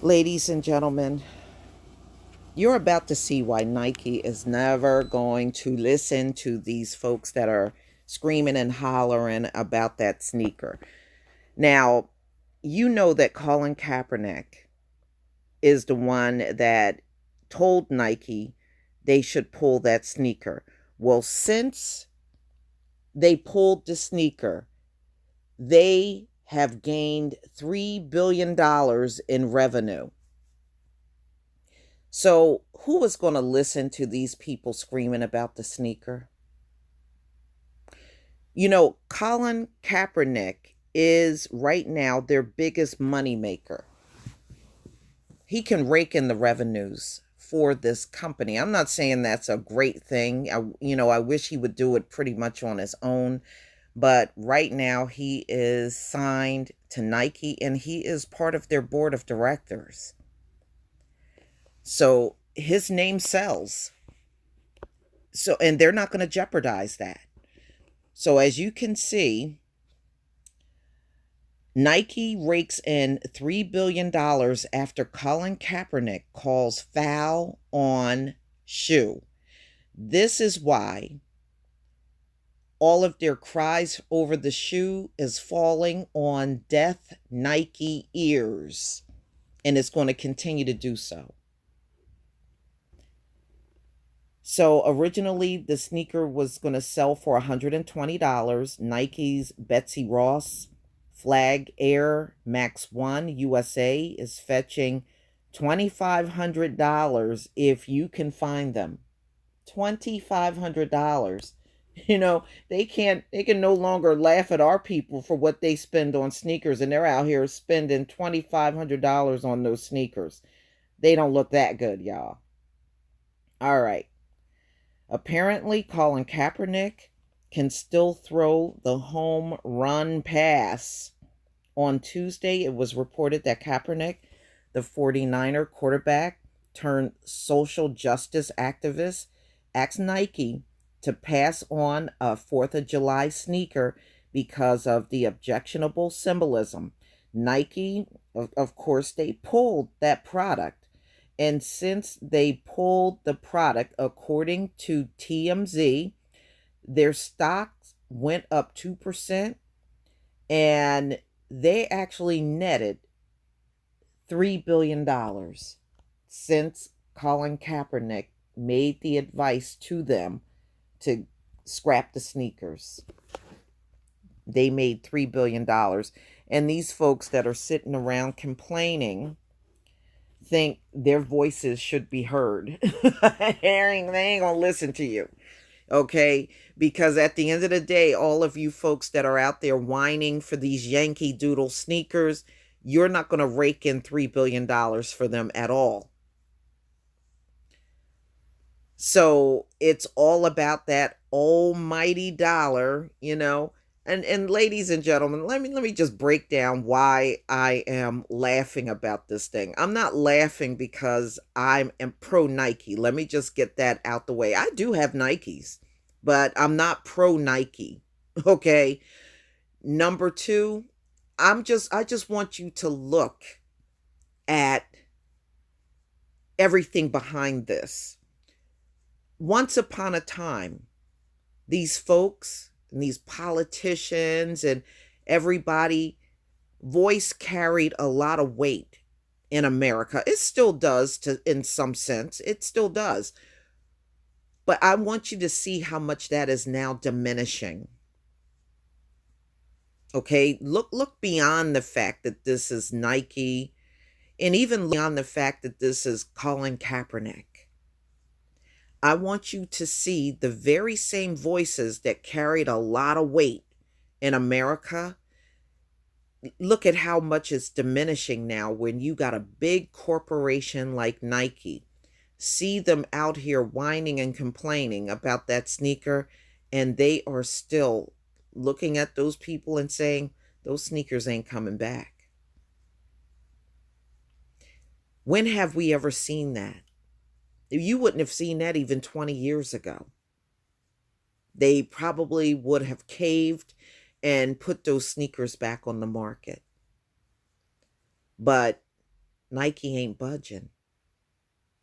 Ladies and gentlemen, you're about to see why Nike is never going to listen to these folks that are screaming and hollering about that sneaker. Now, you know that Colin Kaepernick is the one that told Nike they should pull that sneaker. Well, since they pulled the sneaker, they have gained $3 billion in revenue. So, who is going to listen to these people screaming about the sneaker? Colin Kaepernick is right now their biggest moneymaker. He can rake in the revenues for this company. I'm not saying that's a great thing. I wish he would do it pretty much on his own. But right now, he is signed to Nike and he is part of their board of directors. So his name sells. So, and they're not going to jeopardize that. So, as you can see, Nike rakes in $3 billion after Colin Kaepernick calls foul on shoe. This is why all of their cries over the shoe is falling on deaf Nike ears, and it's going to continue to do so. So originally the sneaker was going to sell for $120. Nike's Betsy Ross Flag Air Max 1 USA is fetching $2,500 if you can find them. $2,500. They can no longer laugh at our people for what they spend on sneakers, and they're out here spending $2,500 on those sneakers. They don't look that good, y'all. All right. Apparently, Colin Kaepernick can still throw the home run pass. On Tuesday, it was reported that Kaepernick, the 49er quarterback turned social justice activist, asked Nike to pass on a 4th of July sneaker because of the objectionable symbolism. Nike, of course, they pulled that product. And since they pulled the product, according to TMZ, their stocks went up 2% and they actually netted $3 billion since Colin Kaepernick made the advice to them to scrap the sneakers. They made $3 billion. And these folks that are sitting around complaining think their voices should be heard. They ain't gonna listen to you. Okay? Because at the end of the day, all of you folks that are out there whining for these Yankee Doodle sneakers, you're not gonna rake in $3 billion for them at all. So it's all about that almighty dollar. And ladies and gentlemen, let me just break down why I am laughing about this thing. I'm not laughing because I am pro Nike. Let me just get that out the way. I do have Nikes, but I'm not pro Nike. Okay? Number 2, I just want you to look at everything behind this. Once upon a time, these folks and these politicians and everybody voice carried a lot of weight in America. It still does in some sense. It still does. But I want you to see how much that is now diminishing. Okay? Look beyond the fact that this is Nike and even beyond the fact that this is Colin Kaepernick. I want you to see the very same voices that carried a lot of weight in America. Look at how much it's diminishing now when you got a big corporation like Nike. See them out here whining and complaining about that sneaker, and they are still looking at those people and saying, those sneakers ain't coming back. When have we ever seen that? You wouldn't have seen that even 20 years ago. They probably would have caved and put those sneakers back on the market. But Nike ain't budging.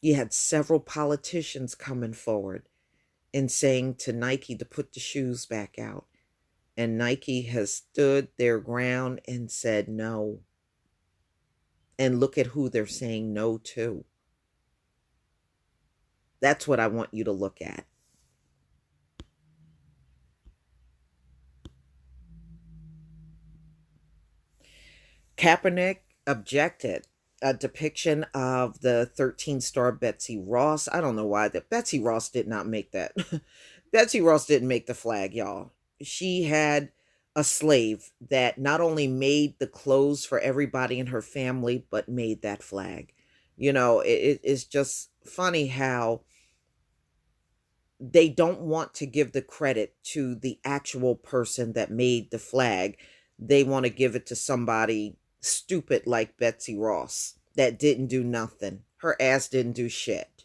You had several politicians coming forward and saying to Nike to put the shoes back out. And Nike has stood their ground and said no. And look at who they're saying no to. That's what I want you to look at. Kaepernick objected a depiction of the 13-star Betsy Ross. I don't know why that Betsy Ross did not make that. Betsy Ross didn't make the flag, y'all. She had a slave that not only made the clothes for everybody in her family, but made that flag. It's just funny how they don't want to give the credit to the actual person that made the flag. They want to give it to somebody stupid like Betsy Ross that didn't do nothing. Her ass didn't do shit.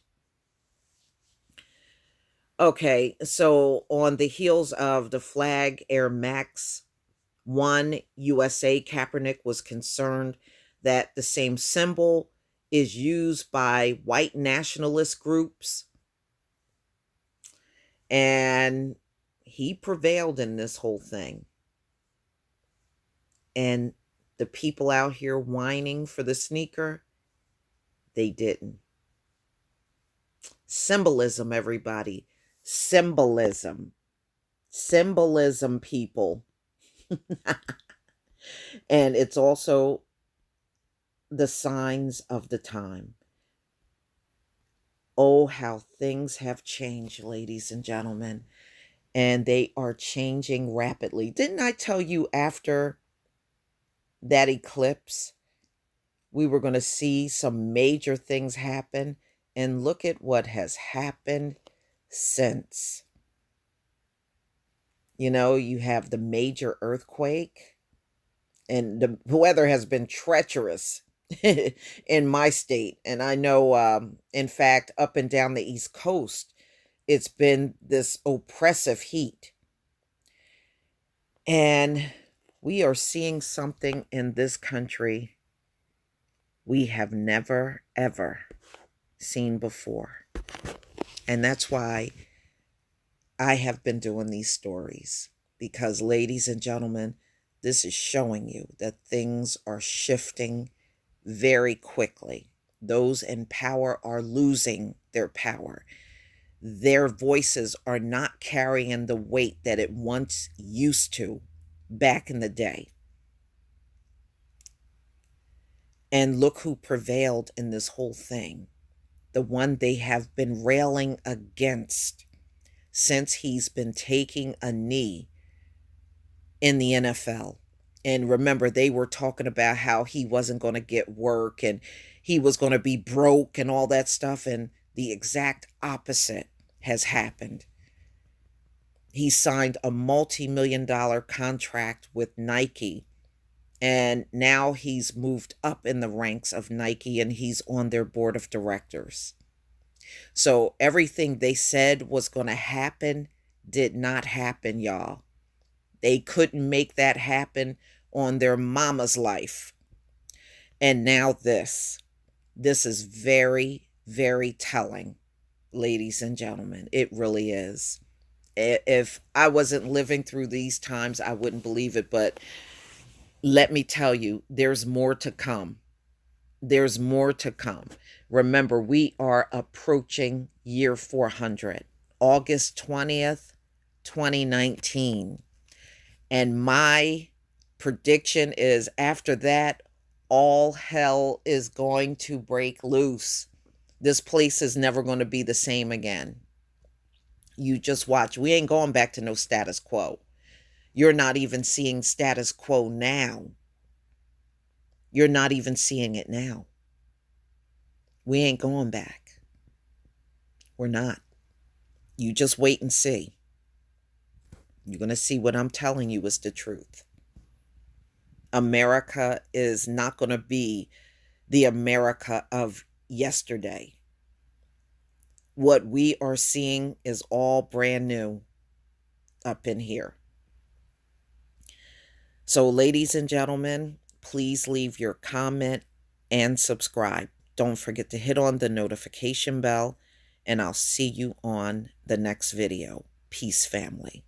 Okay, so on the heels of the flag Air Max 1 USA, Kaepernick was concerned that the same symbol is used by white nationalist groups, and he prevailed in this whole thing. And the people out here whining for the sneaker, they didn't. Symbolism, everybody. Symbolism. Symbolism, people. And it's also the signs of the time. Oh, how things have changed, ladies and gentlemen. And they are changing rapidly. Didn't I tell you after that eclipse, we were going to see some major things happen? And look at what has happened since. You have the major earthquake, and the weather has been treacherous in my state. And I know, in fact, up and down the East Coast, it's been this oppressive heat. And we are seeing something in this country we have never, ever seen before. And that's why I have been doing these stories. Because, ladies and gentlemen, this is showing you that things are shifting very quickly. Those in power are losing their power. Their voices are not carrying the weight that it once used to back in the day. And look who prevailed in this whole thing. The one they have been railing against since he's been taking a knee in the NFL. And remember, they were talking about how he wasn't going to get work and he was going to be broke and all that stuff. And the exact opposite has happened. He signed a multi-million-dollar contract with Nike. And now he's moved up in the ranks of Nike and he's on their board of directors. So everything they said was going to happen did not happen, y'all. They couldn't make that happen on their mama's life. And now this. This is very, very telling, ladies and gentlemen. It really is. If I wasn't living through these times, I wouldn't believe it. But let me tell you, there's more to come. There's more to come. Remember, we are approaching year 400, August 20th, 2019. And my prediction is after that, all hell is going to break loose. This place is never going to be the same again. You just watch. We ain't going back to no status quo. You're not even seeing status quo now. You're not even seeing it now. We ain't going back. We're not. You just wait and see. You're going to see what I'm telling you is the truth. America is not going to be the America of yesterday. What we are seeing is all brand new up in here. So, ladies and gentlemen, please leave your comment and subscribe. Don't forget to hit on the notification bell, and I'll see you on the next video. Peace, family.